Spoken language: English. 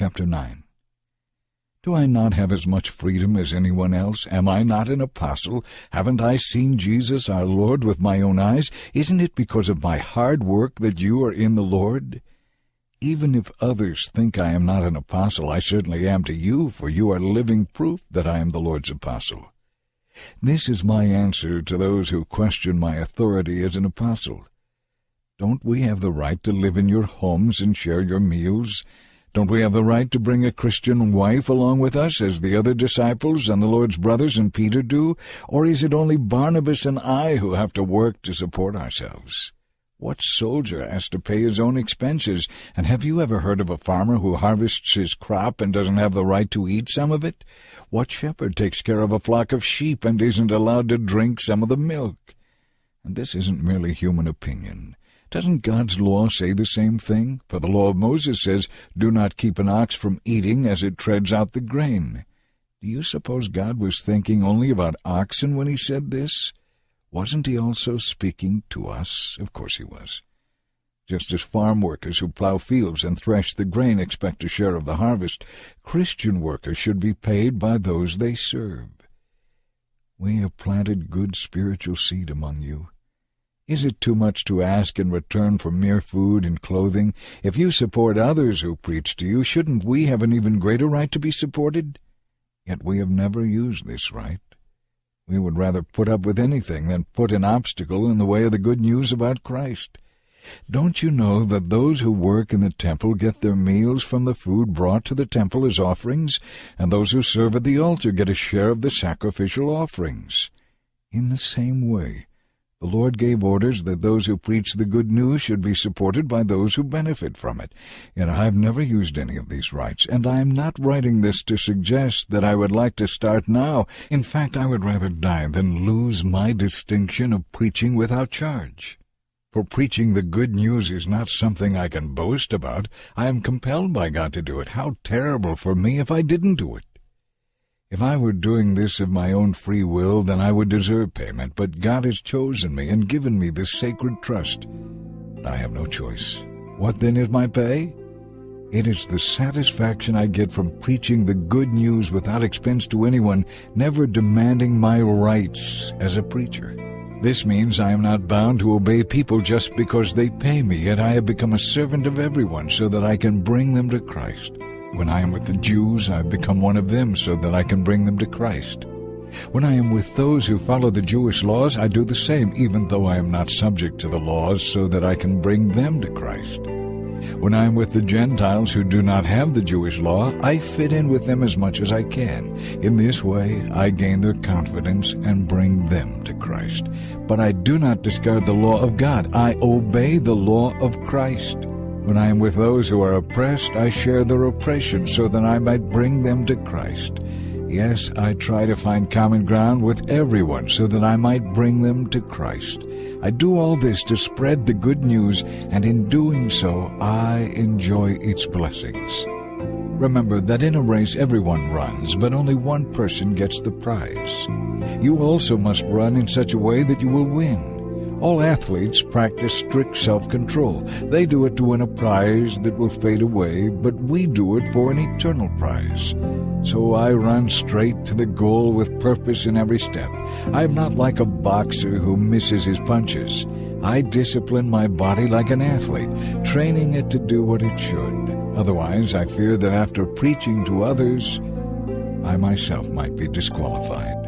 Chapter 9. Do I not have as much freedom as anyone else? Am I not an apostle? Haven't I seen Jesus our Lord with my own eyes? Isn't it because of my hard work that you are in the Lord? Even if others think I am not an apostle, I certainly am to you, for you are living proof that I am the Lord's apostle. This is my answer to those who question my authority as an apostle. Don't we have the right to live in your homes and share your meals? Don't we have the right to bring a Christian wife along with us, as the other disciples and the Lord's brothers and Peter do? Or is it only Barnabas and I who have to work to support ourselves? What soldier has to pay his own expenses? And have you ever heard of a farmer who harvests his crop and doesn't have the right to eat some of it? What shepherd takes care of a flock of sheep and isn't allowed to drink some of the milk? And this isn't merely human opinion. Doesn't God's law say the same thing? For the law of Moses says, "Do not keep an ox from eating as it treads out the grain." Do you suppose God was thinking only about oxen when he said this? Wasn't he also speaking to us? Of course he was. Just as farm workers who plow fields and thresh the grain expect a share of the harvest, Christian workers should be paid by those they serve. We have planted good spiritual seed among you. Is it too much to ask in return for mere food and clothing? If you support others who preach to you, shouldn't we have an even greater right to be supported? Yet we have never used this right. We would rather put up with anything than put an obstacle in the way of the good news about Christ. Don't you know that those who work in the temple get their meals from the food brought to the temple as offerings, and those who serve at the altar get a share of the sacrificial offerings? In the same way, the Lord gave orders that those who preach the good news should be supported by those who benefit from it. Yet I have never used any of these rights, and I am not writing this to suggest that I would like to start now. In fact, I would rather die than lose my distinction of preaching without charge. For preaching the good news is not something I can boast about. I am compelled by God to do it. How terrible for me if I didn't do it. If I were doing this of my own free will, then I would deserve payment, but God has chosen me and given me this sacred trust. I have no choice. What then is my pay? It is the satisfaction I get from preaching the good news without expense to anyone, never demanding my rights as a preacher. This means I am not bound to obey people just because they pay me, yet I have become a servant of everyone so that I can bring them to Christ. When I am with the Jews, I have become one of them so that I can bring them to Christ. When I am with those who follow the Jewish laws, I do the same, even though I am not subject to the laws, so that I can bring them to Christ. When I am with the Gentiles who do not have the Jewish law, I fit in with them as much as I can. In this way, I gain their confidence and bring them to Christ. But I do not discard the law of God. I obey the law of Christ. When I am with those who are oppressed, I share their oppression so that I might bring them to Christ. Yes, I try to find common ground with everyone so that I might bring them to Christ. I do all this to spread the good news, and in doing so, I enjoy its blessings. Remember that in a race everyone runs, but only one person gets the prize. You also must run in such a way that you will win. All athletes practice strict self-control. They do it to win a prize that will fade away, but we do it for an eternal prize. So I run straight to the goal with purpose in every step. I am not like a boxer who misses his punches. I discipline my body like an athlete, training it to do what it should. Otherwise, I fear that after preaching to others, I myself might be disqualified.